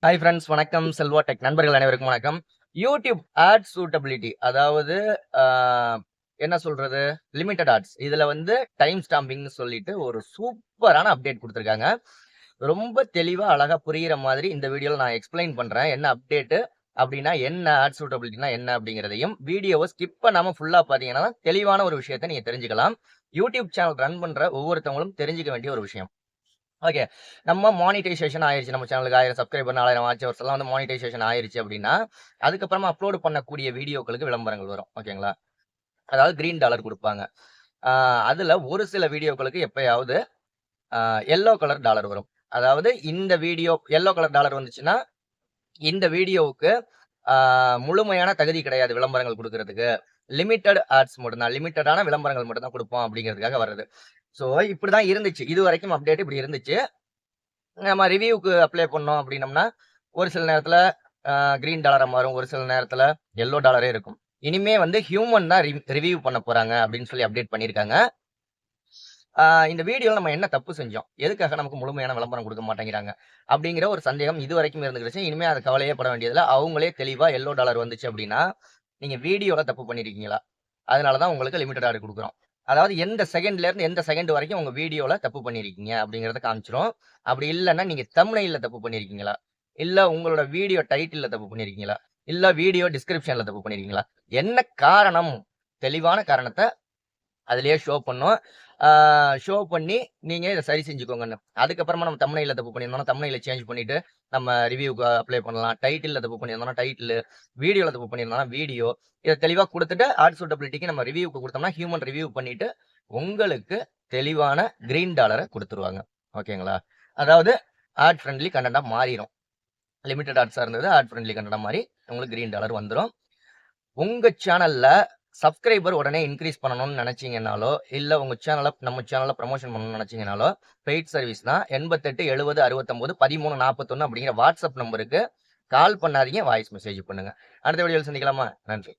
Hi friends, வணக்கம். Selva tech நண்பர்கள் அனைவருக்கும் வணக்கம். யூடியூப் ஆட் சூட்டபிலிட்டி அதாவது ஆ என்ன சொல்றது? Limited ads. இதுல வந்து டைம் ஸ்டாம்பிங்ன்னு சொல்லிட்டு ஒரு சூப்பரான அப்டேட் குடுத்துருக்காங்க. ரொம்ப தெளிவா, அழகா புரியிற மாதிரி இந்த வீடியோல நான் எக்ஸ்ப்ளைன் பண்றேன். என்ன அப்டேட்டு? அப்டின்னா என்ன? ஆட் சூட்டபிலிட்டினா என்ன? அப்டிங்கிறதையும் வீடியோவ ஸ்கிப் பண்ணாம ஃபுல்லா பார்த்தீங்கன்னா, தெளிவான ஒரு விஷயத்த நீங்க தெரிஞ்சுக்கலாம். யூடியூப் சேனல் ரன் பண்ற ஒவ்வொருத்தவங்களும் தெரிஞ்சுக்க வேண்டிய ஒரு விஷயம். ஓகே. நம்ம மானிட்டைசேஷன் ஆயிருச்சு. நம்ம சேனலுக்கு 1000 சப்ஸ்கிரைபர், 4000 வாட்ச் ஹவர்ஸ் எல்லாம் வந்து மானிட்டைசேஷன் ஆயிருச்சு அப்டின்னா, அதுக்கப்புறமா அப்லோட் பண்ணக்கூடிய வீடியோக்களுக்கு விளம்பரங்கள் வரும். ஓகேங்களா? அதாவது கிரீன் டாலர் குடுப்பாங்க. ஆ அதுல ஒரு சில வீடியோக்களுக்கு எப்பயாவது ஆ எல்லோ கலர் டாலர் வரும். அதாவது இந்த வீடியோ எல்லோ கலர் டாலர் வந்துச்சுன்னா, இந்த வீடியோவுக்கு ஆ முழுமையான தகுதி கிடையாது விளம்பரங்கள் குடுக்குறதுக்கு. லிமிட்டட் ஆட்ஸ் மட்டும் தான். லிமிட்டடான விளம்பரங்கள் மட்டும் தான் குடுப்போம் அப்டிங்கிறதுக்காக வர்றது. ஸோ இப்டிதான் இருந்துச்சு. இதுவரைக்கும் அப்டேட் இப்டி இருந்துச்சு. நம்ம ரிவ்யூக்கு அப்ளை பண்ணோம் அப்டின்னம்னா, ஒரு சில நேரத்துல கிரீன் டாலரா மாறும். ஒரு சில நேரத்துல எல்லோ டாலரே இருக்கும். இனிமே வந்து ஹியூமன் தான் ரிவ்யூ பண்ண போறாங்க அப்டின்னு சொல்லி அப்டேட் பண்ணியிருக்காங்க. ஆ இந்த வீடியோல நம்ம என்ன தப்பு செஞ்சோம்? எதுக்காக நமக்கு முழுமையான விளம்பரம் குடுக்க மாட்டேங்கிறாங்க? அப்டிங்கிற ஒரு சந்தேகம் இதுவரைக்கும் இருந்துகிடுச்சு. இனிமே அத கவலையே பட வேண்டியதில்ல. அவங்களே தெளிவா எல்லோ டாலர் வந்துச்சு அப்டின்னா, நீங்க வீடியோல தப்பு பண்ணியிருக்கீங்களா? அதனால தான் உங்களுக்கு லிமிட்டட் ஆட் குடுக்குறோம். அதாவது எந்த செகண்ட்ல இருந்து எந்த செகண்ட் வரைக்கும் உங்க வீடியோல தப்பு பண்ணியிருக்கீங்க அப்டிங்கிறத காமிச்சுரும். அப்டி இல்லன்னா நீங்க தம்ப்நெயில்ல தப்பு பண்ணியிருக்கீங்களா? இல்ல உங்களோட வீடியோ டைட்டில்ல தப்பு பண்ணியிருக்கீங்களா? இல்ல வீடியோ டிஸ்கிரிப்ஷன்ல தப்பு பண்ணியிருக்கீங்களா? என்ன காரணம்? தெளிவான காரணத்த அதிலேயே ஷோ பண்ணும். ஆ ஷோ பண்ணி நீங்க இத சரி செஞ்சுக்கோங்கன்னு. அதுக்கப்புறமா நம்ம தம்ப்நெயில்ல தப்பு பண்ணியிருந்தோம்னா, தம்ப்நெயில சேஞ்ச் பண்ணிட்டு நம்ம ரிவ்யூக்கு அப்ளை பண்ணலாம். டைட்டில்ல தப்பு பண்ணியிருந்தோம்னா டைட்டிலு, வீடியோல தப்பு பண்ணியிருந்தோம்னா வீடியோ. இத தெளிவா குடுத்துட்டு ஆட் சூட்டபிலிட்டிக்கு நம்ம ரிவ்யூக்கு குடுத்தோம்னா, ஹியூமன் ரிவ்யூ பண்ணிட்டு உங்களுக்கு தெளிவான கிரீன் டாலர குடுத்துருவாங்க. ஓகேங்களா? அதாவது ஆட் ஃப்ரெண்ட்லி கன்டென்ட்டா மாறிரும். லிமிட்டட் ஆட்ஸா இருந்தது ஆட் ஃப்ரெண்ட்லி கன்டென்ட்டா மாறி உங்களுக்கு கிரீன் டாலர் வந்துரும். உங்க சேனல்ல சப்ஸ்கிரைபர் உடனே இன்கிரீஸ் பண்ணணும்னு நினைச்சீங்கன்னாலோ, இல்ல உங்க நம்ம சேனல ப்ரமோஷன் பண்ணணும்னு நினைச்சீங்கன்னாலோ, பெய்ட் சர்வீஸ் தான் 88 70 69 13 41 அப்படிங்கிற வாட்ஸ்அப் நம்பருக்கு கால் பண்ணாதீங்க. வாய்ஸ் மெசேஜ் பண்ணுங்க. அடுத்த வீடியோல சந்திக்கலாமா? நன்றி.